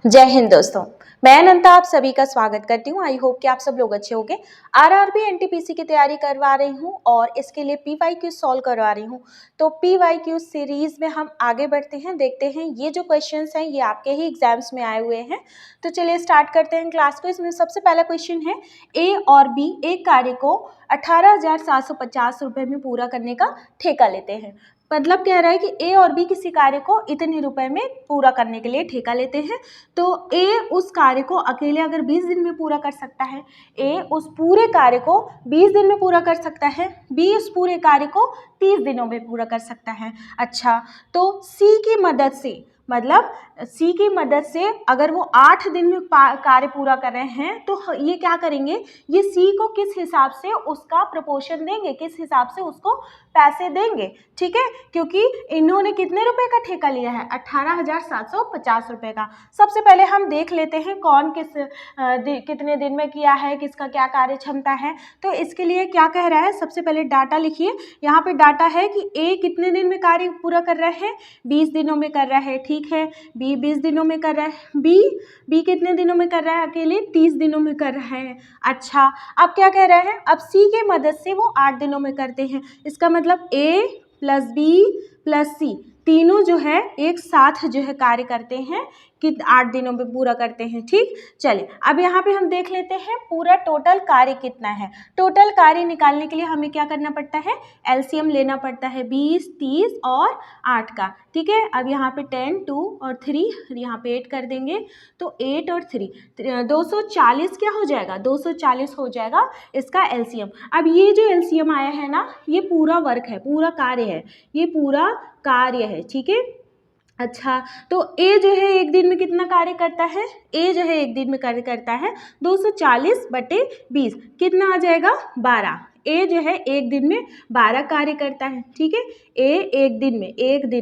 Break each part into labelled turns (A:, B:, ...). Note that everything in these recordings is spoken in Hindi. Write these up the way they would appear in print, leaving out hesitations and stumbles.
A: जय हिंद दोस्तों, मैं अनंता आप सभी का स्वागत करती हूँ। आई होप कि आप सब लोग अच्छे होंगे। आरआरबी एनटीपीसी की तैयारी करवा रही हूँ और इसके लिए पीवाईक्यू सॉल्व करवा रही हूँ। तो पीवाईक्यू सीरीज में हम आगे बढ़ते हैं, देखते हैं ये जो क्वेश्चंस हैं ये आपके ही एग्जाम्स में आए हुए हैं। तो चलिए स्टार्ट करते हैं क्लास को। इसमें सबसे पहला क्वेश्चन है, ए और बी एक कार्य को 18,750 रुपये में पूरा करने का ठेका लेते हैं। मतलब कह रहा है कि ए और बी किसी कार्य को इतने रुपए में पूरा करने के लिए ठेका लेते हैं। तो ए उस कार्य को अकेले अगर 20 दिन में पूरा कर सकता है, ए उस पूरे कार्य को 20 दिन में पूरा कर सकता है, बी उस पूरे कार्य को 30 दिनों में पूरा कर सकता है। अच्छा, तो सी की मदद से, मतलब सी की मदद से अगर वो 8 दिन में कार्य पूरा कर रहे हैं तो ये क्या करेंगे, ये सी को किस हिसाब से उसका प्रपोर्शन देंगे, किस हिसाब से उसको पैसे देंगे। ठीक है, क्योंकि इन्होंने कितने रुपए का ठेका लिया है, 18,750 रुपए का। सबसे पहले हम देख लेते हैं कौन कितने दिन में किया है, किसका क्या कार्य क्षमता है। तो इसके लिए क्या कह रहा है, सबसे पहले डाटा लिखिए। यहाँ पे डाटा है कि ए कितने दिन में कार्य पूरा कर रहे हैं, 20 दिनों में कर रहा है। ठीक है, बी 20 दिनों में कर रहा है, बी कितने दिनों में कर रहा है, अकेले 30 दिनों में कर रहा है। अच्छा, अब क्या कह रहा है, अब सी के मदद से वो 8 दिनों में करते हैं। इसका मतलब ए प्लस बी प्लस सी तीनों जो है एक साथ जो है कार्य करते हैं कि 8 दिनों में पूरा करते हैं। ठीक, चलिए अब यहाँ पे हम देख लेते हैं पूरा टोटल कार्य कितना है। टोटल कार्य निकालने के लिए हमें क्या करना पड़ता है, एलसीएम लेना पड़ता है 20, 30 और 8 का। ठीक है, अब यहाँ पे 10, 2 और 3, यहाँ पे 8 कर देंगे तो 8 और 3 240 क्या हो जाएगा, 240 हो जाएगा इसका एलसीएम। अब ये जो एलसीएम आया है ना, ये पूरा वर्क है, पूरा कार्य है, ये पूरा कार्य है। ठीक है, अच्छा, तो ए जो है एक दिन में कितना कार्य करता है, ए जो है एक दिन में कार्य करता है 240/20, कितना आ जाएगा 12। ए जो है एक दिन में 12 कार्य करता है। ठीक है, ए एक दिन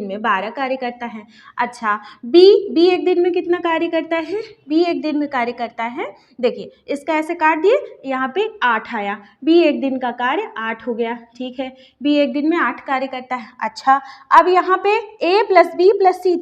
A: में 12 कार्य करता है। अच्छा, बी एक दिन में कितना कार्य करता है, बी एक दिन में कार्य करता है, देखिए इसका ऐसे काट दिए, यहाँ पे 8 आया, बी एक दिन का कार्य 8 हो गया। ठीक है, बी एक दिन में 8 कार्य करता है। अच्छा, अब यहाँ पे ए प्लस बी प्लस सी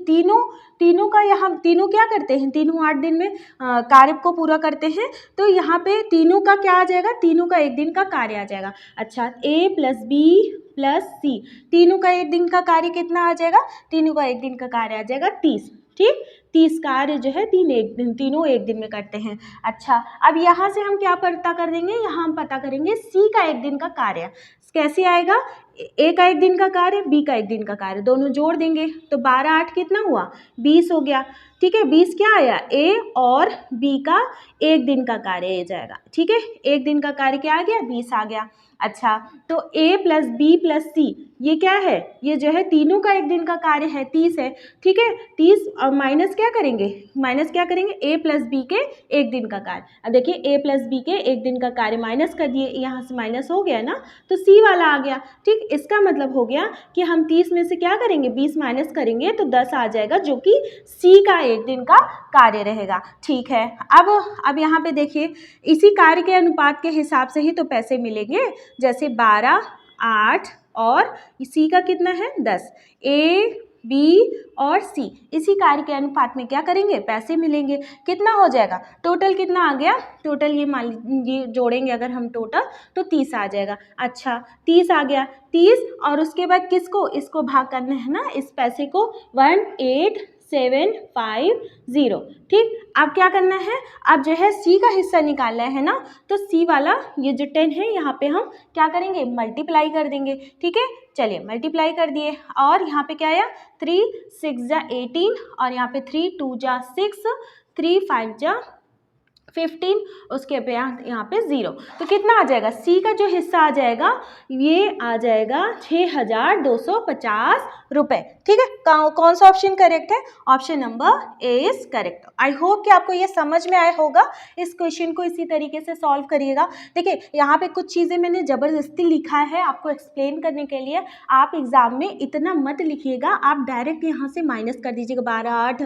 A: तीनों का, यहाँ तीनों क्या करते हैं, तीनों 8 दिन में कार्य को पूरा करते हैं। तो यहाँ पे तीनों का क्या आ जाएगा, तीनों का एक दिन का कार्य आ जाएगा। अच्छा, ए प्लस बी प्लस सी तीनों का एक दिन का कार्य कितना आ जाएगा, तीनों का एक दिन का कार्य आ जाएगा 30। ठीक, 30 कार्य जो है तीनों एक दिन में करते हैं। अच्छा, अब यहाँ से हम क्या पता कर देंगे, यहाँ हम पता करेंगे सी का एक दिन का कार्य कैसे आएगा, ए का एक दिन का कार्य, बी का एक दिन का कार्य, दोनों जोड़ देंगे तो 12, 8 कितना हुआ, 20 हो गया। ठीक है, 20 क्या आया, ए और बी का एक दिन का कार्य आ जाएगा। ठीक है, एक दिन का कार्य क्या आ गया, 20 आ गया। अच्छा, तो ए प्लस बी प्लस सी ये क्या है, ये जो है तीनों का एक दिन का कार्य है, 30 है। ठीक है, 30 और माइनस क्या करेंगे, ए प्लस बी के एक दिन का कार्य। अब देखिए ए प्लस बी के एक दिन का कार्य माइनस कर दिए, यहाँ से माइनस हो गया ना, तो सी वाला आ गया। ठीक, इसका मतलब हो गया कि हम 30 में से क्या करेंगे, 20 माइनस करेंगे तो 10 आ जाएगा, जो कि सी का एक दिन का कार्य रहेगा। ठीक है, अब यहाँ पे देखिए इसी कार्य के अनुपात के हिसाब से ही तो पैसे मिलेंगे, जैसे 12, 8 और सी का कितना है 10, ए बी और सी इसी कार्य के अनुपात में क्या करेंगे, पैसे मिलेंगे। कितना हो जाएगा, टोटल कितना आ गया, टोटल ये जोड़ेंगे अगर हम टोटल तो 30 आ जाएगा। अच्छा, 30 आ गया, 30 और उसके बाद किसको, इसको भाग करना है ना, इस पैसे को 18750। ठीक, अब क्या करना है, अब जो है सी का हिस्सा निकालना है ना, तो सी वाला ये जो 10 है यहाँ पे हम क्या करेंगे, मल्टीप्लाई कर देंगे। ठीक है, चलिए मल्टीप्लाई कर दिए और यहाँ पे क्या आया, 3 6 जा 18 और यहाँ पे 3 2 जा 6, 3 5 जा 15, उसके पे यहाँ पे 0, तो कितना आ जाएगा, सी का जो हिस्सा आ जाएगा ये आ जाएगा 6,250 रुपये। ठीक है, कौन सा ऑप्शन करेक्ट है, option number A is correct. I hope कि आपको ये समझ में आया होगा। इस क्वेश्चन को इसी तरीके से सॉल्व करिएगा। देखिए यहाँ पे कुछ चीज़ें मैंने ज़बरदस्ती लिखा है आपको एक्सप्लेन करने के लिए। आप एग्जाम में इतना मत लिखिएगा, आप डायरेक्ट यहाँ से माइनस कर दीजिएगा, 12, 8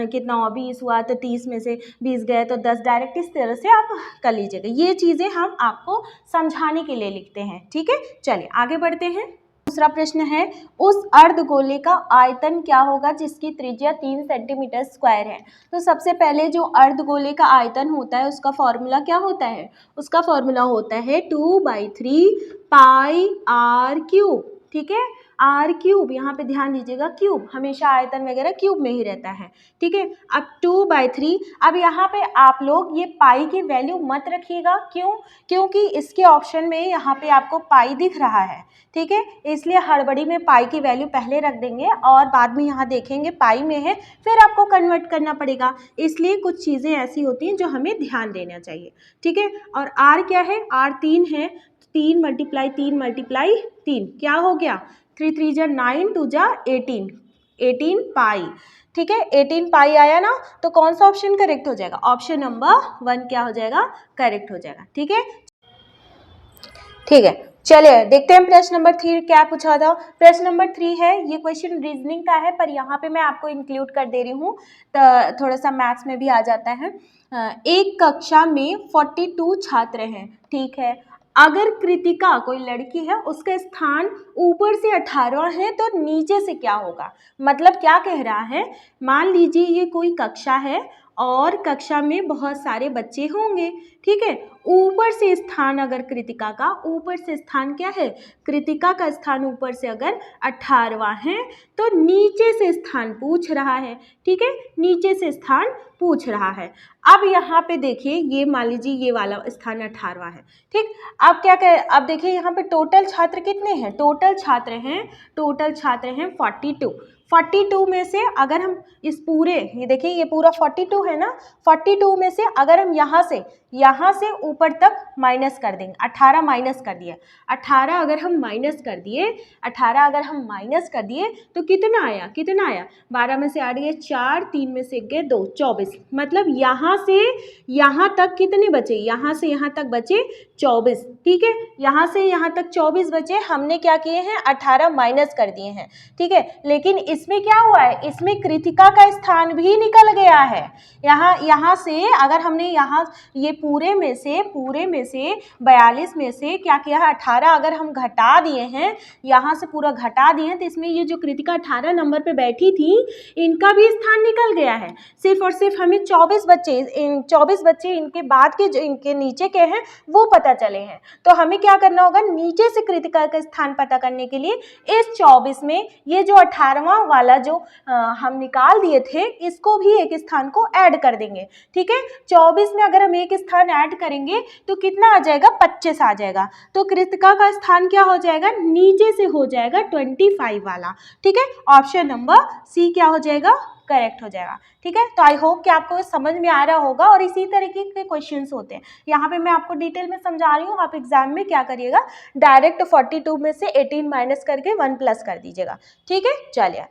A: कितना हुआ, 20 हुआ, तो 30 में से 20 गए तो 10, डायरेक्ट इस तरह से आप कर लीजिएगा। ये चीज़ें हम आपको समझाने के लिए लिखते हैं। ठीक है, चलिए आगे बढ़ते हैं। दूसरा प्रश्न है, उस अर्धगोले का आयतन क्या होगा जिसकी त्रिज्या 3 सेंटीमीटर स्क्वायर है। तो सबसे पहले जो अर्धगोले का आयतन होता है उसका फॉर्मूला क्या होता है, उसका फॉर्मूला होता है 2/3 पाई आर क्यूब। ठीक है, आर क्यूब, यहाँ पे ध्यान दीजिएगा, क्यूब हमेशा आयतन वगैरह क्यूब में ही रहता है। ठीक है, अब 2/3, अब यहाँ पे आप लोग ये पाई की वैल्यू मत रखिएगा, क्यों, क्योंकि इसके ऑप्शन में यहाँ पे आपको पाई दिख रहा है। ठीक है, इसलिए हड़बड़ी में पाई की वैल्यू पहले रख देंगे और बाद में यहाँ देखेंगे पाई में है, फिर आपको कन्वर्ट करना पड़ेगा। इसलिए कुछ चीज़ें ऐसी होती हैं जो हमें ध्यान देना चाहिए। ठीक है, और आर क्या है, आर 3 है, 3 × 3 × 3 क्या हो गया, 3 3 जा 9, 2 जा 18, 18 पाई। ठीक है, 18 पाई आया ना, तो कौन सा ऑप्शन करेक्ट हो जाएगा, ऑप्शन नंबर 1 क्या हो जाएगा, करेक्ट हो जाएगा। ठीक है, ठीक है, चलिए देखते हैं प्रश्न नंबर 3 क्या पूछा था। प्रश्न नंबर 3 है, ये क्वेश्चन रीजनिंग का है, पर यहाँ पे मैं आपको इंक्लूड कर दे रही हूँ, तो थोड़ा सा मैथ्स में भी आ जाता है। एक कक्षा में 42 छात्र हैं। ठीक है, अगर कृतिका कोई लड़की है, उसका स्थान ऊपर से 18वां है तो नीचे से क्या होगा। मतलब क्या कह रहा है, मान लीजिए ये कोई कक्षा है और कक्षा में बहुत सारे बच्चे होंगे। ठीक है, ऊपर से स्थान अगर कृतिका का, ऊपर से स्थान क्या है, कृतिका का स्थान ऊपर से अगर 18वां है तो नीचे से स्थान पूछ रहा है। ठीक है, नीचे से स्थान पूछ रहा है। अब यहाँ पे देखिए, ये मान लीजिए ये वाला स्थान 18वां है। ठीक, अब क्या कह, अब देखिए यहाँ पे टोटल छात्र कितने हैं, टोटल छात्र हैं 42। 42 में से अगर हम इस पूरे, ये देखिए ये पूरा 42 है ना, 42 में से अगर हम यहाँ से ऊपर तक माइनस कर देंगे, 18 माइनस कर दिया, 18 अगर हम माइनस कर दिए तो कितना आया, 12 में से 8 गए 4, 3 में से 1 गए 2, 24। मतलब यहाँ से यहाँ तक कितने बचे, यहाँ से यहाँ तक बचे 24। ठीक है, यहाँ से यहाँ तक 24 बचे, हमने क्या किए हैं, 18 माइनस कर दिए हैं। ठीक है, लेकिन इसमें क्या हुआ है, इसमें कृतिका का स्थान भी निकल गया है। यहाँ से अगर हमने यहाँ ये पूरे में से 42 में से क्या किया है, 18 अगर हम घटा दिए हैं, यहाँ से पूरा घटा दिए हैं, तो इसमें ये जो कृतिका 18 नंबर पे बैठी थी, इनका भी स्थान निकल गया है। सिर्फ और सिर्फ हमें 24 बच्चे इनके बाद के जो इनके नीचे के हैं वो पता चले हैं। तो हमें क्या करना होगा, नीचे से कृतिका का स्थान पता करने के लिए इस 24 में ये जो 18वां वाला जो हम निकाल दिए थे, इसको भी एक स्थान को ऐड कर देंगे। ठीक है, 24 में अगर हम एक स्थान ऐड करेंगे तो कितना आ जाएगा, 25 आ जाएगा। तो कृतिका का स्थान क्या हो जाएगा, नीचे से हो जाएगा 25 वाला। ठीक है, ऑप्शन नंबर सी क्या हो जाएगा, करेक्ट हो जाएगा। ठीक है, तो आई होप कि आपको समझ में आ रहा होगा, और इसी तरीके के क्वेश्चंस होते हैं। यहाँ पे मैं आपको डिटेल में समझा रही हूँ, आप एग्जाम में क्या करिएगा, डायरेक्ट 42 में से 18 माइनस करके 1 प्लस कर दीजिएगा। ठीक है, चलिए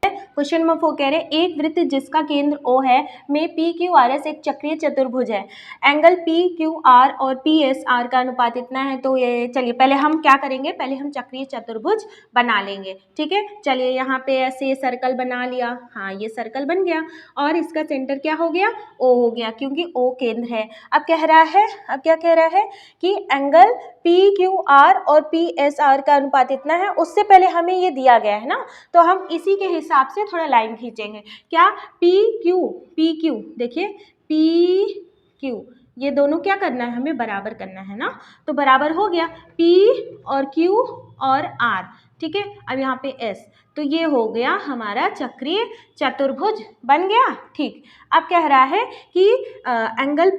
A: क्वेश्चन नंबर 4 कह रहे हैं, एक वृत्त जिसका केंद्र O है में PQRS एक चक्रीय चतुर्भुज है, एंगल PQR और PSR का अनुपात इतना है। तो ये चलिए पहले हम क्या करेंगे, पहले हम चक्रीय चतुर्भुज बना लेंगे। ठीक है, चलिए यहाँ पे ऐसे सर्कल बना लिया, हाँ ये सर्कल बन गया, और इसका सेंटर क्या हो गया, O हो गया, क्योंकि O केंद्र है। अब क्या कह रहा है कि एंगल PQR और PSR का अनुपात इतना है। उससे पहले हमें ये दिया गया है ना, तो हम इसी के हिसाब से थोड़ा लाइन खींचेंगे। क्या, PQ देखिए, PQ ये दोनों क्या करना है, हमें बराबर करना है ना, तो बराबर हो गया P और Q और R। ठीक है, अब यहाँ पे S, तो ये हो गया हमारा चक्रीय चतुर्भुज बन गया। ठीक, अब कह रहा है कि एंगल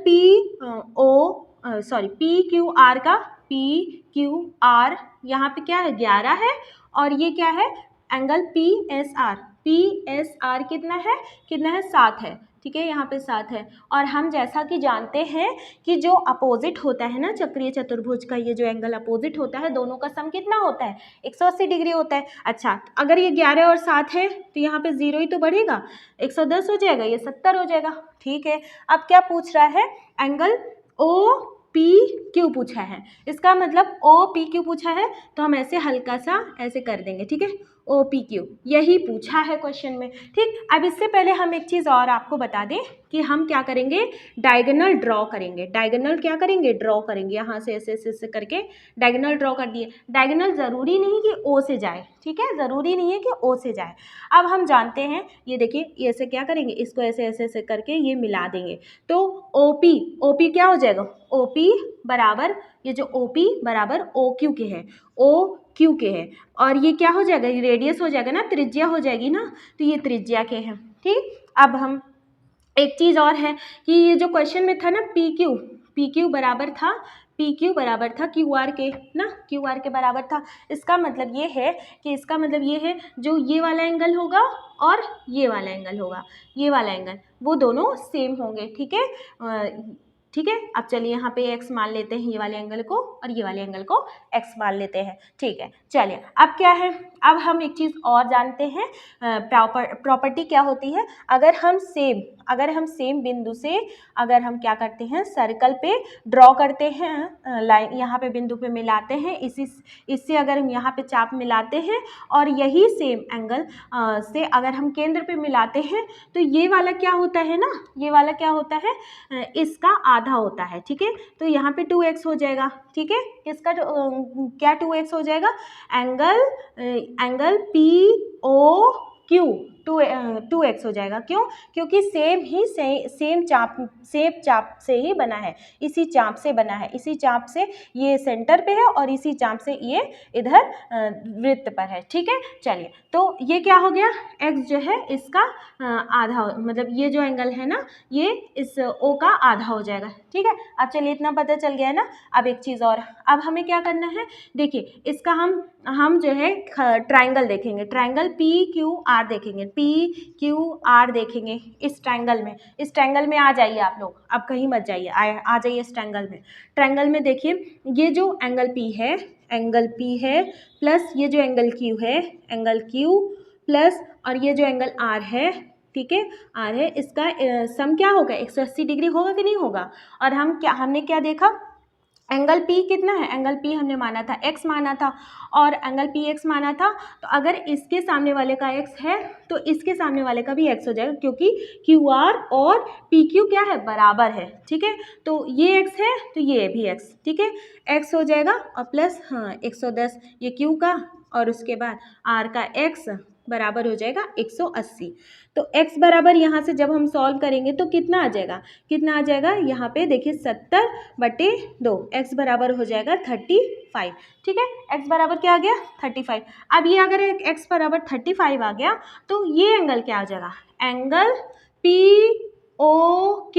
A: PQR का, PQR यहाँ पे क्या है, 11 है, और ये क्या है, एंगल PSR कितना है 7 है। ठीक है, यहाँ पे 7 है, और हम जैसा कि जानते हैं कि जो अपोजिट होता है ना चक्रीय चतुर्भुज का, ये जो एंगल अपोजिट होता है, दोनों का सम कितना होता है, 180 डिग्री होता है। अच्छा, अगर ये 11 और 7 है तो यहाँ पे 0 ही तो बढ़ेगा, 110 हो जाएगा, ये 70 हो जाएगा। ठीक है, अब क्या पूछ रहा है, एंगल OPQ पूछा है, इसका मतलब OPQ पूछा है, तो हम ऐसे हल्का सा ऐसे कर देंगे। ठीक है, OPQ, यही पूछा है क्वेश्चन में। ठीक, अब इससे पहले हम एक चीज़ और आपको बता दें कि हम क्या करेंगे, डायगोनल ड्रॉ करेंगे। डायगोनल क्या करेंगे, ड्रॉ करेंगे। यहाँ से ऐसे ऐसे करके डायगोनल ड्रॉ कर दिए। डायगोनल ज़रूरी नहीं कि O से जाए, ठीक है, ज़रूरी नहीं है कि O से जाए। अब हम जानते हैं, ये देखिए, ये ऐसे क्या करेंगे, इसको ऐसे ऐसे ऐसे करके ये मिला देंगे, तो OP क्या हो जाएगा, OP बराबर, ये जो OP बराबर OQ के है, OQ के है, और ये क्या हो जाएगा, ये रेडियस हो जाएगा ना, त्रिज्या हो जाएगी ना, तो ये त्रिज्या के हैं। ठीक, अब हम एक चीज़ और है कि ये जो क्वेश्चन में था ना PQ बराबर था, PQ बराबर था QR के ना, QR के बराबर था। इसका मतलब ये है कि इसका मतलब ये है, जो ये वाला एंगल होगा और ये वाला एंगल होगा, ये वाला एंगल, वो दोनों सेम होंगे। ठीक है, ठीक है। अब चलिए यहाँ पे x मान लेते हैं ये वाले एंगल को, और ये वाले एंगल को x मान लेते हैं। ठीक है, चलिए अब क्या है, अब हम एक चीज़ और जानते हैं, प्रॉपर्टी क्या होती है, अगर हम सेम बिंदु से अगर हम क्या करते हैं, सर्कल पे ड्रॉ करते हैं, लाइन यहाँ पे बिंदु पे मिलाते हैं, इससे अगर हम यहाँ पे चाप मिलाते हैं और यही सेम एंगल से अगर हम केंद्र पे मिलाते हैं, तो ये वाला क्या होता है ना, ये वाला क्या होता है, इसका आधा होता है। ठीक है, तो यहाँ पे 2x हो जाएगा। ठीक है, इसका क्या 2x हो जाएगा, एंगल POQ 2x हो जाएगा। क्यों, क्योंकि सेम चाप से ही बना है, इसी चाप से बना है, इसी चाप से ये सेंटर पे है और इसी चाप से ये इधर वृत्त पर है। ठीक है, चलिए, तो ये क्या हो गया, x जो है इसका आधा, मतलब ये जो एंगल है ना, ये इस O का आधा हो जाएगा। ठीक है, अब चलिए इतना पता चल गया है ना। अब एक चीज़ और, अब हमें क्या करना है, देखिए इसका हम जो है ट्रायंगल देखेंगे, ट्रायंगल PQR देखेंगे, PQR देखेंगे इस ट्रायंगल में आ जाइए आप लोग, अब कहीं मत जाइए, आ जाइए इस ट्रायंगल में देखिए, ये जो एंगल P है प्लस ये जो एंगल Q है, एंगल Q प्लस और ये जो एंगल R है, ठीक है, R है, इसका सम क्या होगा, 180 डिग्री होगा कि नहीं होगा। और हमने क्या देखा, एंगल P कितना है, एंगल P हमने माना था x माना था, और एंगल PX माना था, तो अगर इसके सामने वाले का x है तो इसके सामने वाले का भी x हो जाएगा, क्योंकि QR और PQ क्या है, बराबर है। ठीक है, तो ये x है तो ये भी x, ठीक है, x हो जाएगा और प्लस 110 ये Q का, और उसके बाद R का x बराबर हो जाएगा 180। तो x बराबर यहाँ से जब हम सॉल्व करेंगे तो कितना आ जाएगा, यहाँ पे देखिए 70/2, x बराबर हो जाएगा 35। ठीक है, x बराबर क्या आ गया, 35। अब ये अगर x बराबर 35 आ गया तो ये एंगल क्या आ जाएगा, एंगल POQ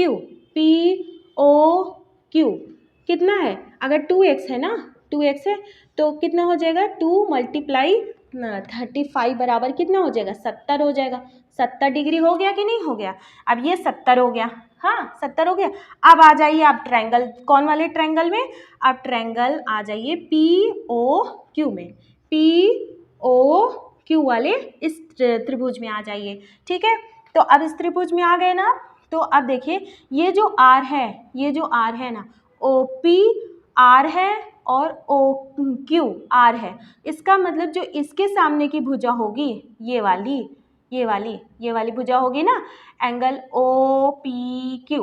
A: कितना है, अगर 2x है ना, 2x है तो कितना हो जाएगा, 2 × 35 बराबर कितना हो जाएगा, 70 हो जाएगा। 70 डिग्री हो गया कि नहीं हो गया, अब ये 70 हो गया, हाँ 70 हो गया। अब आ जाइए आप ट्रायंगल, कौन वाले ट्रायंगल में, आप ट्रायंगल आ जाइए POQ में, POQ वाले इस त्रिभुज में आ जाइए। ठीक है, तो अब इस त्रिभुज में आ गए ना, तो अब देखिए ये जो R है ना, OP R है और OQ R है, इसका मतलब जो इसके सामने की भुजा होगी, ये वाली भुजा होगी ना, एंगल OPQ,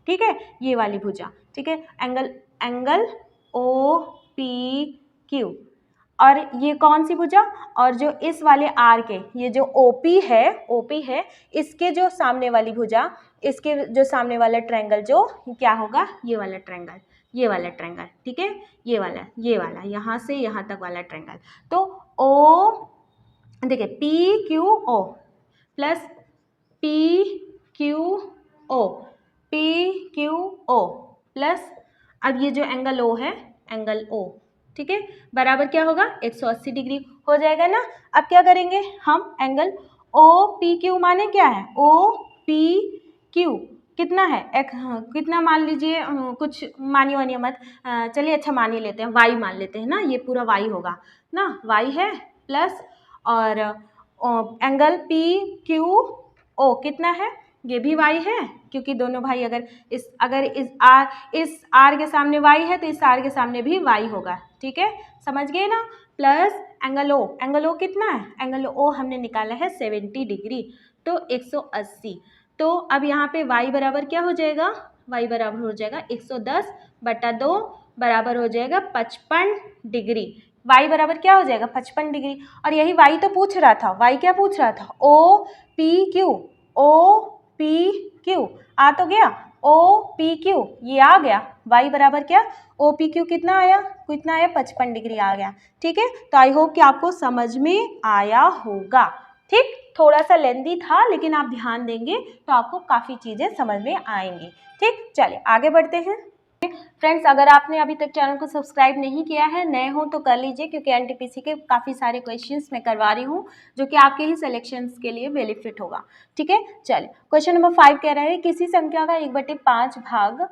A: ठीक है, ये वाली भुजा, ठीक है, एंगल OPQ, और ये कौन सी भुजा, और जो इस वाले R के, ये जो OP है, इसके जो सामने वाली भुजा, इसके जो सामने वाला ट्रायंगल जो क्या होगा, ये वाला ट्रायंगल, ठीक है, ये वाला यहाँ से यहाँ तक वाला ट्रायंगल। तो O देखिए PQO प्लस PQO प्लस, अब ये जो एंगल O है, एंगल O, ठीक है, बराबर क्या होगा, 180 डिग्री हो जाएगा ना। अब क्या करेंगे हम, एंगल OPQ माने क्या है, OPQ कितना है, कितना मान लीजिए, कुछ मानिए वानिए मत, चलिए अच्छा मान ही लेते हैं, y मान लेते हैं ना, ये पूरा y होगा ना, y है प्लस, और एंगल PQO कितना है, ये भी y है, क्योंकि दोनों भाई अगर इस R के सामने y है तो इस R के सामने भी y होगा। ठीक है, समझ गए ना, plus angle O, angle O कितना है, एंगल ओ हमने निकाला है 70 डिग्री, तो 180। तो अब यहाँ पे y बराबर क्या हो जाएगा, y बराबर हो जाएगा 110/2 बराबर हो जाएगा 55 डिग्री। y बराबर क्या हो जाएगा 55 डिग्री। और यही y तो पूछ रहा था, y क्या पूछ रहा था, O P Q, O P Q आ तो गया, ओ पी क्यू ये आ गया, y बराबर क्या, ओ पी क्यू कितना आया, 55 डिग्री आ गया। ठीक है, तो आई होप कि आपको समझ में आया होगा। ठीक, थोड़ा सा लेंदी था लेकिन आप ध्यान देंगे तो आपको काफ़ी चीज़ें समझ में आएंगी। ठीक, चलिए आगे बढ़ते हैं। फ्रेंड्स, अगर आपने अभी तक चैनल को सब्सक्राइब नहीं किया है, नए हो तो कर लीजिए, क्योंकि एनटीपीसी के काफ़ी सारे क्वेश्चंस मैं करवा रही हूँ जो कि आपके ही सिलेक्शंस के लिए बेनिफिट होगा। ठीक है, चलिए क्वेश्चन नंबर 5 कह रहा है किसी संख्या का 1/5 भाग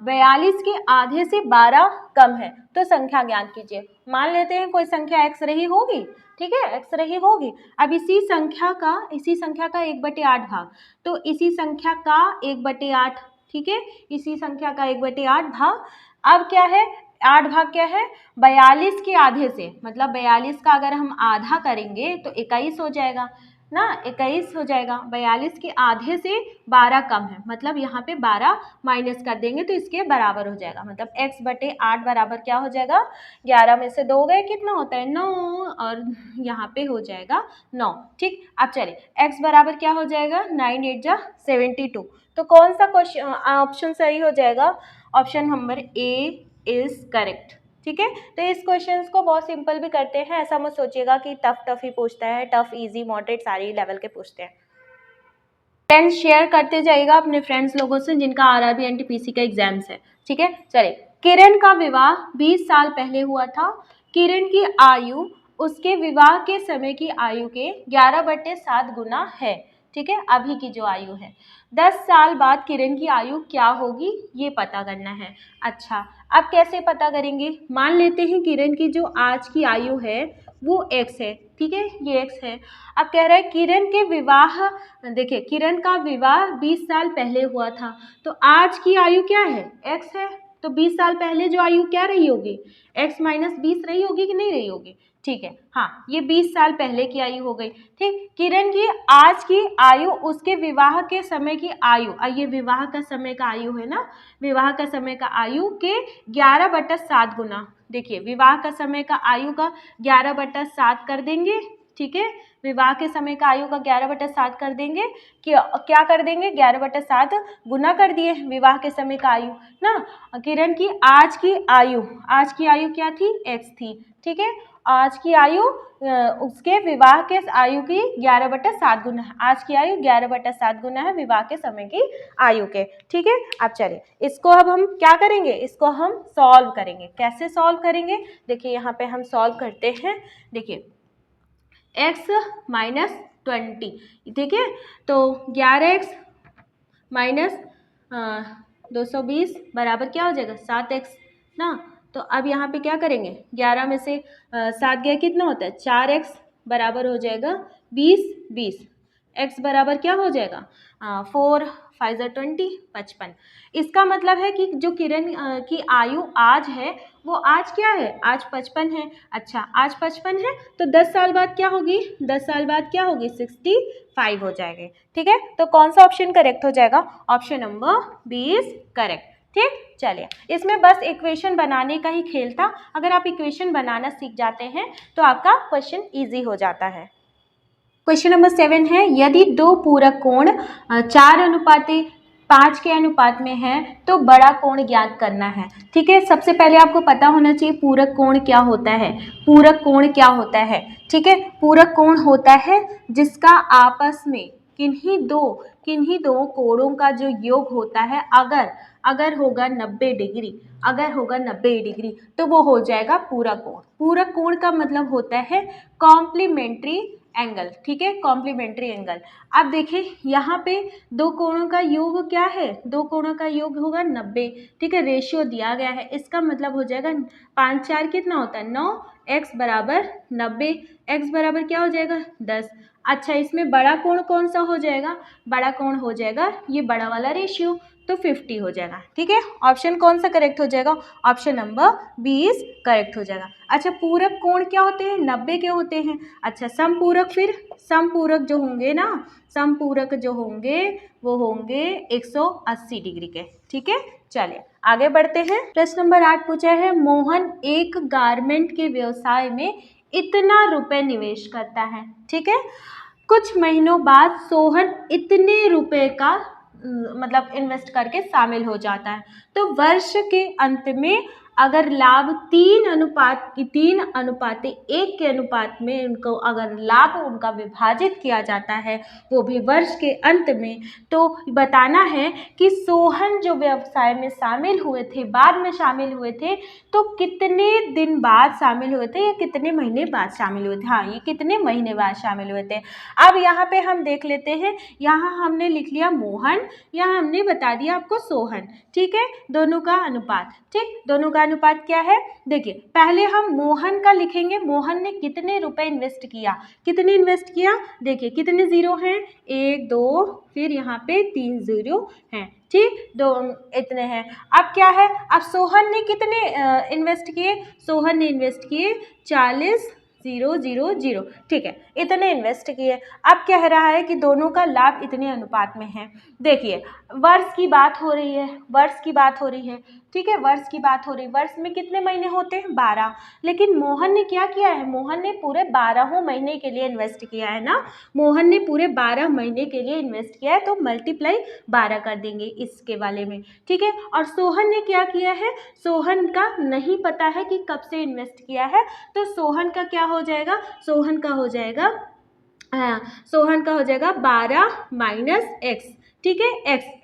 A: 42 के आधे से 12 कम है तो संख्या ज्ञात कीजिए। मान लेते हैं कोई संख्या x रही होगी, ठीक है, x रही होगी। अब इसी संख्या का 1/8 भाग, तो इसी संख्या का 1/8, ठीक है, इसी संख्या का 1/8 भाग। अब क्या है, 8 भाग क्या है, 42 के आधे से, मतलब 42 का अगर हम आधा करेंगे तो 21 हो जाएगा ना, 21 हो जाएगा। 42 के आधे से 12 कम है, मतलब यहाँ पे 12 माइनस कर देंगे तो इसके बराबर हो जाएगा, मतलब x/8 बराबर क्या हो जाएगा, 11 में से 2 गए कितना होता है 9, और यहाँ पे हो जाएगा 9। ठीक, अब चलिए x बराबर क्या हो जाएगा, 9 8 जा 72। तो कौन सा क्वेश्चन ऑप्शन सही हो जाएगा, option number A is correct. ठीक है, तो इस क्वेश्चंस को बहुत सिंपल भी करते हैं, ऐसा मत सोचिएगा कि टफ ही पूछता है, टफ इजी मॉडरेट सारे लेवल के पूछते हैं। फ्रेंड्स, शेयर करते जाइएगा अपने फ्रेंड्स लोगों से जिनका आरआरबी एनटीपीसी का एग्जाम्स है। ठीक है, चलिए, किरण का विवाह 20 साल पहले हुआ था। किरण की आयु उसके विवाह के समय की आयु के 11/7 गुना है। ठीक है, अभी की जो आयु है। 10 साल बाद किरण की आयु क्या होगी ये पता करना है। अच्छा, अब कैसे पता करेंगे, मान लेते हैं किरण की जो आज की आयु है वो x है, ठीक है, ये x है। अब कह रहा है किरण के विवाह, देखिए किरण का विवाह 20 साल पहले हुआ था, तो आज की आयु क्या है, x है, तो 20 साल पहले जो आयु क्या रही होगी, x - 20 रही होगी कि नहीं रही होगी। ठीक है, हाँ, ये 20 साल पहले की आयु हो गई। ठीक, किरण की आज की आयु उसके विवाह के समय की आयु, ये विवाह का समय का आयु है ना, विवाह का समय का आयु के 11/7 गुना। देखिए, विवाह का समय का आयु का 11/7 कर देंगे, ठीक है, विवाह के समय का आयु का 11/7 कर देंगे, क्या कर देंगे, 11/7 गुना कर दिए विवाह के समय का आयु ना। किरण की आज की आयु क्या थी, x थी, ठीक है, आज की आयु उसके विवाह के आयु की 11/7 गुना है, आज की आयु 11/7 गुना है विवाह के समय की आयु के। ठीक है, अब चलिए इसको अब हम क्या करेंगे, इसको हम सॉल्व करेंगे। कैसे सॉल्व करेंगे, देखिए यहाँ पे हम सॉल्व करते हैं। देखिए x - 20, ठीक है, तो 11x - 220 बराबर क्या हो जाएगा 7x ना। तो अब यहाँ पे क्या करेंगे, 11 में से 7 गया कितना होता है 4x बराबर हो जाएगा 20, x बराबर क्या हो जाएगा 4 5 20 55। इसका मतलब है कि जो किरण की आयु आज है वो आज क्या है, आज 55 है। अच्छा, आज 55 है तो 10 साल बाद क्या होगी, 10 साल बाद क्या होगी 65 हो जाएगी। ठीक है, तो कौन सा ऑप्शन करेक्ट हो जाएगा, option number B is correct. ठीक, चलिए इसमें बस इक्वेशन बनाने का ही खेल था, अगर आप इक्वेशन बनाना सीख जाते हैं तो आपका क्वेश्चन इजी हो जाता है। क्वेश्चन नंबर 7 है, यदि दो पूरक कोण 4:5 के अनुपात में है तो बड़ा कोण ज्ञात करना है। ठीक है, सबसे पहले आपको पता होना चाहिए पूरक कोण क्या होता है। पूरक कोण क्या होता है, ठीक है, पूरक कोण होता है जिसका आपस में किन्हीं दो कोणों का जो योग होता है, अगर होगा 90 डिग्री, अगर होगा 90 डिग्री तो वो हो जाएगा पूरक कोण। पूरक कोण का मतलब होता है कॉम्प्लीमेंट्री एंगल। ठीक है, कॉम्प्लीमेंट्री एंगल। अब देखिए यहाँ पे दो कोणों का योग क्या है, दो कोणों का योग होगा 90। ठीक है, रेशियो दिया गया है, इसका मतलब हो जाएगा 5 4 कितना होता है 9, x बराबर 90, x बराबर क्या हो जाएगा 10। अच्छा, इसमें बड़ा कोण कौन सा हो जाएगा, बड़ा कोण हो जाएगा ये बड़ा वाला रेशियो, तो 50 हो जाएगा। ठीक है, ऑप्शन कौन सा करेक्ट हो जाएगा? Option number B is correct हो जाएगा। अच्छा, पूरक कोण क्या होते हैं? 90 के होते हैं। अच्छा, समपूरक, फिर समपूरक जो होंगे ना, समपूरक जो होंगे वो होंगे 180 डिग्री के। ठीक है, चलिए आगे बढ़ते हैं। प्रश्न नंबर 8 पूछा है, मोहन एक गारमेंट के व्यवसाय में इतना रुपए निवेश करता है। ठीक है, कुछ महीनों बाद सोहन इतने रुपए का मतलब इन्वेस्ट करके शामिल हो जाता है। तो वर्ष के अंत में अगर लाभ 3:1 के अनुपात में उनको अगर लाभ उनका विभाजित किया जाता है, वो भी वर्ष के अंत में, तो बताना है कि सोहन जो व्यवसाय में शामिल हुए थे, बाद में शामिल हुए थे, तो कितने दिन बाद शामिल हुए थे या कितने महीने बाद शामिल हुए थे। हाँ, ये कितने महीने बाद शामिल हुए थे। अब यहाँ पे हम देख लेते हैं, यहाँ हमने लिख लिया मोहन, यहाँ हमने बता दिया आपको सोहन। ठीक है, दोनों का अनुपात। ठीक, दोनों का अनुपात क्या है? देखिए, पहले हम मोहन का लिखेंगे, मोहन ने कितने रुपए इन्वेस्ट किया, कितने इन्वेस्ट किया, देखिए कितने जीरो हैं, 1 2 फिर यहाँ पे 3 जीरो हैं। ठीक, दो इतने हैं। अब क्या है, अब सोहन ने कितने इन्वेस्ट किए? सोहन ने इन्वेस्ट किए 40,000। ठीक है, इतने इन्वेस्ट किए। अब कह रहा है कि दोनों का लाभ इतने अनुपात में है। देखिए, वर्ष की बात हो रही है, वर्ष की बात हो रही है। ठीक है, वर्ष की बात हो रही है। वर्ष में कितने महीने होते हैं? 12। लेकिन मोहन ने क्या किया है? मोहन ने पूरे 12 महीने के लिए इन्वेस्ट किया है ना, मोहन ने पूरे 12 महीने के लिए इन्वेस्ट किया है, तो मल्टीप्लाई 12 कर देंगे इसके वाले में। ठीक है, और सोहन ने क्या किया है? सोहन का नहीं पता है कि कब से इन्वेस्ट किया है, तो सोहन का क्या हो जाएगा? सोहन का हो जाएगा 12 माइनस एक्स। ठीक है,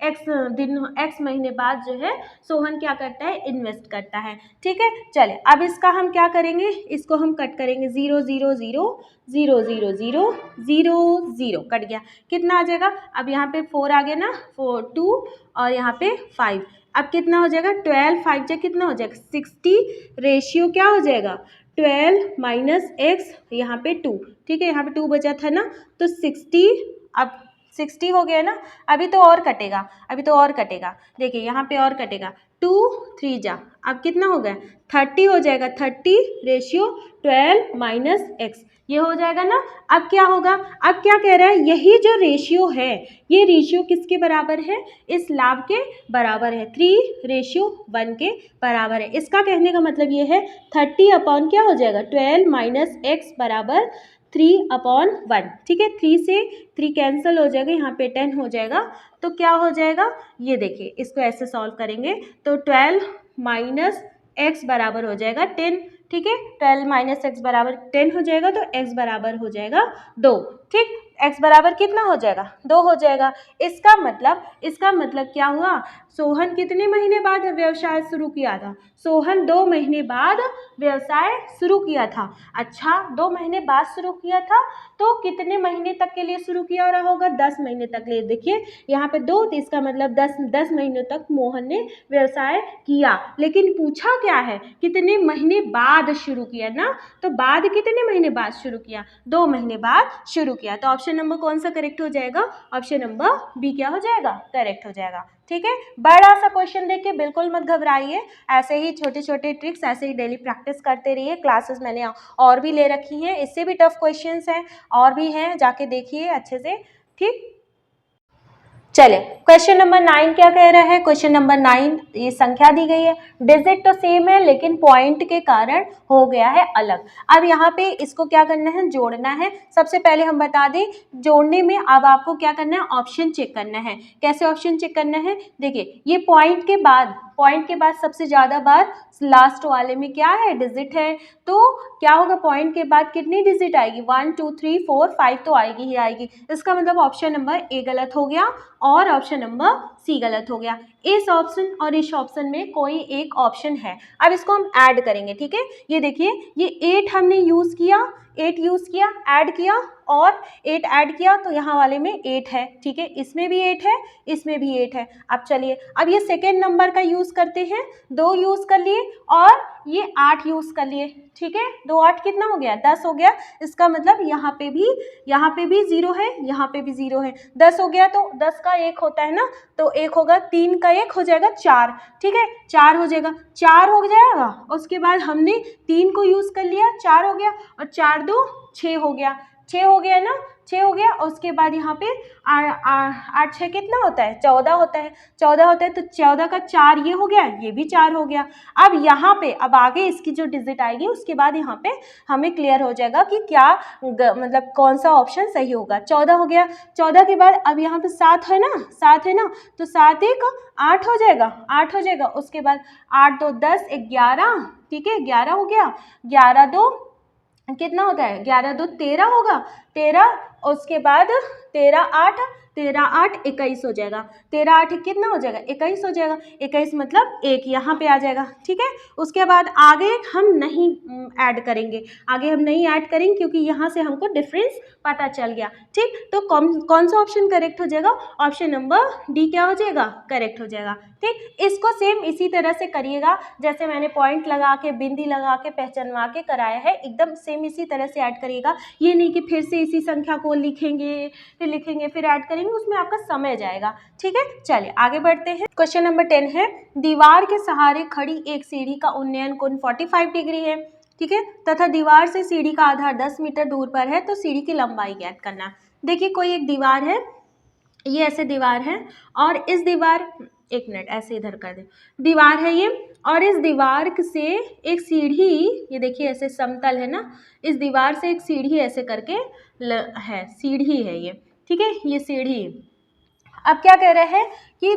A: एक्स महीने बाद जो है सोहन क्या करता है? इन्वेस्ट करता है। ठीक है, चले अब इसका हम क्या करेंगे? इसको हम कट करेंगे, 0 0 0 0 0 0 0 0 कट गया। कितना आ जाएगा? अब यहाँ पे 4 आ गया ना, 4 2 और यहाँ पे 5। अब कितना हो जाएगा? 12 5 जा कितना हो जाएगा? 60। रेशियो क्या हो जाएगा? 12 माइनस एक्स, यहाँ पे 2। ठीक है, यहाँ पे 2 बचा था ना, तो 60। अब 60 हो गया ना, अभी तो और कटेगा, अभी तो और कटेगा। देखिए यहाँ पे और कटेगा, 2 3 जा, अब कितना हो गया? 30 हो जाएगा। 30 रेशियो 12 माइनस एक्स, ये हो जाएगा ना। अब क्या होगा? अब क्या कह रहा है? यही जो रेशियो है, ये रेशियो किसके बराबर है? इस लाभ के बराबर है, 3:1 के बराबर है। इसका कहने का मतलब ये है 30 अपॉन क्या हो जाएगा? 12 माइनस एक्स बराबर 3/1। ठीक है, 3 से 3 कैंसिल हो जाएगा, यहाँ पे 10 हो जाएगा। तो क्या हो जाएगा? ये देखिए, इसको ऐसे सॉल्व करेंगे तो 12 माइनस एक्स बराबर हो जाएगा 10। ठीक है, 12 माइनस एक्स बराबर 10 हो जाएगा, तो एक्स बराबर हो जाएगा 2। ठीक, एक्स बराबर कितना हो जाएगा? 2 हो जाएगा। इसका मतलब क्या हुआ? सोहन कितने महीने बाद व्यवसाय शुरू किया था? सोहन 2 महीने बाद व्यवसाय शुरू किया था। अच्छा, 2 महीने बाद शुरू किया था, तो कितने महीने तक के लिए शुरू किया रहा होगा? 10 महीने तक लिए। देखिए यहाँ पे 2, तो इसका मतलब 10 महीनों तक मोहन ने व्यवसाय किया। लेकिन पूछा क्या है? कितने महीने बाद शुरू किया ना, तो बाद कितने महीने बाद शुरू किया? 2 महीने बाद शुरू किया। तो ऑप्शन नंबर कौन सा करेक्ट हो जाएगा? ऑप्शन नंबर बी क्या हो जाएगा? करेक्ट हो जाएगा। ठीक है, बड़ा सा क्वेश्चन देख के बिल्कुल मत घबराइए, ऐसे ही छोटे छोटे ट्रिक्स ऐसे ही डेली प्रैक्टिस करते रहिए। क्लासेस मैंने और भी ले रखी हैं, इससे भी टफ क्वेश्चंस हैं और भी हैं, जाके देखिए अच्छे से। ठीक, चलिए क्वेश्चन नंबर 9 क्या कह रहा है? क्वेश्चन नंबर 9, ये संख्या दी गई है, डिजिट तो सेम है लेकिन पॉइंट के कारण हो गया है अलग। अब यहाँ पे इसको क्या करना है? जोड़ना है। सबसे पहले हम बता दें, जोड़ने में अब आपको क्या करना है? ऑप्शन चेक करना है। कैसे ऑप्शन चेक करना है? देखिए, ये पॉइंट के बाद सबसे ज्यादा बार लास्ट वाले में क्या है? डिजिट है। तो क्या होगा? पॉइंट के बाद कितनी डिजिट आएगी? 1 2 3 4 5 तो आएगी ही आएगी। इसका मतलब ऑप्शन नंबर ए गलत हो गया और ऑप्शन नंबर सी गलत हो गया। इस ऑप्शन और इस ऑप्शन में कोई एक ऑप्शन है। अब इसको हम ऐड करेंगे। ठीक है, ये देखिए, ये 8 हमने यूज किया, 8 यूज किया, ऐड किया और 8 ऐड किया तो यहाँ वाले में 8 है, ठीक है, इसमें भी 8 है, इसमें भी 8 है। अब चलिए अब ये सेकेंड नंबर का यूज़ करते हैं, 2 यूज़ कर लिए और ये 8 यूज़ कर लिए, ठीक है, 2 8 कितना हो गया, 10 हो गया। इसका मतलब यहाँ पे भी 0 है, यहाँ पे भी 0 है। 10 हो गया तो 10 का 1 होता है ना, तो 1 होगा, 3 का 1 हो जाएगा 4, ठीक है, 4 हो जाएगा, 4 हो जाएगा। उसके बाद हमने 3 को यूज़ कर लिया, 4 हो गया, और 4 2 6 हो गया, 6 हो गया ना, 6 हो गया। उसके बाद यहाँ पे 8 6 कितना होता है, 14 होता है, 14 होता है, तो 14 का 4 ये हो गया, ये भी 4 हो गया। अब यहाँ पे अब आगे इसकी जो डिजिट आएगी उसके बाद यहाँ पे हमें क्लियर हो जाएगा कि क्या मतलब कौन सा ऑप्शन सही होगा। 14 हो गया, 14 के बाद अब यहाँ पे 7 है ना, 7 है ना, तो 7 1 8 हो जाएगा, 8 हो जाएगा। उसके बाद 8 2 10 11, ठीक है, 11 हो गया, 11 2 कितना होता है, 11 2 13 होगा, 13। उसके बाद 13 8 21 हो जाएगा, 13 8 कितना हो जाएगा, 21 हो जाएगा, 21 मतलब 1 यहाँ पे आ जाएगा, ठीक है। उसके बाद आगे हम नहीं ऐड करेंगे, आगे हम नहीं ऐड करेंगे क्योंकि यहाँ से हमको डिफरेंस पता चल गया, ठीक। तो कौन सा ऑप्शन करेक्ट हो जाएगा, ऑप्शन नंबर डी क्या हो जाएगा, करेक्ट हो जाएगा, ठीक। इसको सेम इसी तरह से करिएगा जैसे मैंने पॉइंट लगा के बिंदी लगा के पहचानवा के कराया है, एकदम सेम इसी तरह से ऐड करिएगा। ये नहीं कि फिर से इसी संख्या को लिखेंगे फिर ऐड करेंगे, उसमें आपका समय जाएगा, ठीक है। चलिए आगे बढ़ते हैं। क्वेश्चन नंबर 10 है, दीवार के सहारे खड़ी एक सीढ़ी का उन्नयन कोण 45 डिग्री है, ठीक है, तथा दीवार से सीढ़ी का आधार 10 मीटर दूर पर है, तो सीढ़ी की लंबाई ज्ञात करना। देखिए कोई एक दीवार है, ये ऐसे दीवार है, और इस दीवार, एक मिनट ऐसे इधर कर दे, दीवार है ये, और इस दीवार से एक सीढ़ी, ये देखिए ऐसे समतल है ना, इस दीवार से एक सीढ़ी ऐसे करके है, सीढ़ी है ये, ठीक है, ये सीढ़ी। अब क्या कह रहे हैं कि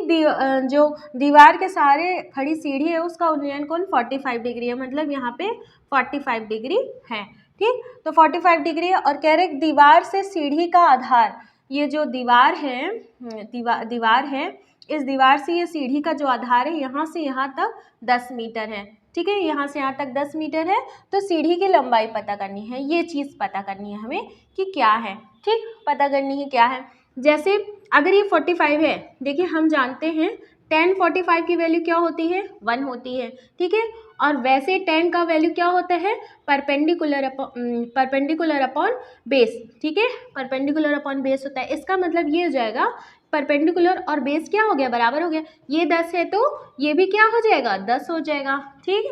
A: जो दीवार के सहारे खड़ी सीढ़ी है उसका उन्नयन कोण 45 डिग्री है, मतलब यहाँ पे 45 डिग्री है, ठीक। तो 45 डिग्री है, और कह रहे दीवार से सीढ़ी का आधार, ये जो दीवार है, दीवार है, इस दीवार से ये सीढ़ी का जो आधार है यहाँ से यहाँ तक 10 मीटर है, ठीक है, यहाँ से यहाँ तक 10 मीटर है। तो सीढ़ी की लंबाई पता करनी है, ये चीज़ पता करनी है हमें कि क्या है, ठीक, पता करनी है क्या है। जैसे अगर ये 45 है, देखिए हम जानते हैं tan 45 की वैल्यू क्या होती है, 1 होती है, ठीक है, और वैसे tan का वैल्यू क्या होता है, परपेंडिकुलर अपॉन बेस, ठीक है, परपेंडिकुलर अपॉन बेस होता है। इसका मतलब ये हो जाएगा परपेंडिकुलर और बेस क्या हो गया, बराबर हो गया, ये 10 है तो ये भी क्या हो जाएगा, 10 हो जाएगा, ठीक,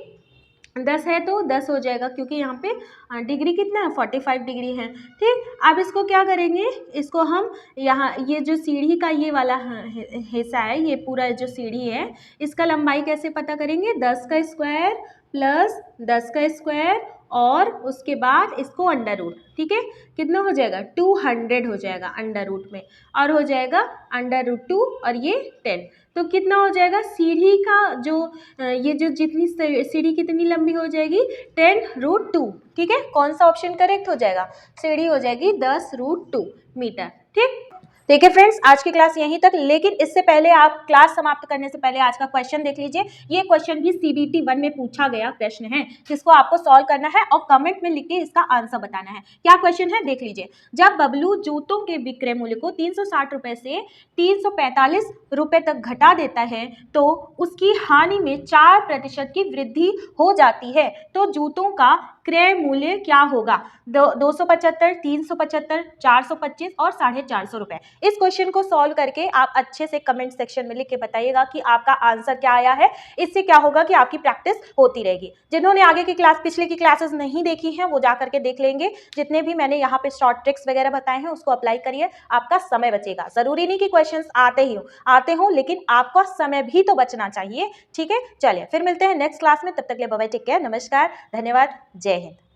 A: 10 है तो 10 हो जाएगा, क्योंकि यहाँ पे डिग्री कितना है, 45 डिग्री है, ठीक। अब इसको क्या करेंगे, इसको हम यहाँ ये जो सीढ़ी का ये वाला हिस्सा है, ये पूरा जो सीढ़ी है, इसका लंबाई कैसे पता करेंगे, 10 का स्क्वायर प्लस 10 का स्क्वायर और उसके बाद इसको अंडर रूट, ठीक है, कितना हो जाएगा, 200 हो जाएगा अंडर रूट में, और हो जाएगा अंडर रूट 2 और ये 10, तो कितना हो जाएगा, सीढ़ी का जो ये जो जितनी सीढ़ी कितनी लंबी हो जाएगी, 10√2, ठीक है। कौन सा ऑप्शन करेक्ट हो जाएगा, सीढ़ी हो जाएगी 10√2 मीटर, ठीक। देखिए फ्रेंड्स, आज की क्लास यहीं तक, लेकिन इससे पहले आप क्लास समाप्त करने से पहले आज का क्वेश्चन देख लीजिए। ये क्वेश्चन भी CBT 1 में पूछा गया प्रश्न है, जिसको आपको सॉल्व करना है और कमेंट में लिख के इसका आंसर बताना है। क्या क्वेश्चन है देख लीजिए। जब बबलू जूतों के विक्रय मूल्य को 360 रुपये से 345 रुपये तक घटा देता है तो उसकी हानि में 4% की वृद्धि हो जाती है, तो जूतों का क्रय मूल्य क्या होगा, 275, 375, 425 और 450 रुपये। इस क्वेश्चन को सॉल्व करके आप अच्छे से कमेंट सेक्शन में लिख के बताइएगा कि आपका आंसर क्या आया है। इससे क्या होगा कि आपकी प्रैक्टिस होती रहेगी। जिन्होंने आगे की क्लास, पिछले की क्लासेस नहीं देखी हैं, वो जा करके देख लेंगे। जितने भी मैंने यहाँ पे शॉर्ट ट्रिक्स वगैरह बताए हैं उसको अप्लाई करिए, आपका समय बचेगा। जरूरी नहीं कि क्वेश्चंस आते हो, लेकिन आपका समय भी तो बचना चाहिए, ठीक है। चलिए फिर मिलते हैं नेक्स्ट क्लास में, तब तक के लिए बाय बाय, टेक केयर, नमस्कार, धन्यवाद, जय हिंद।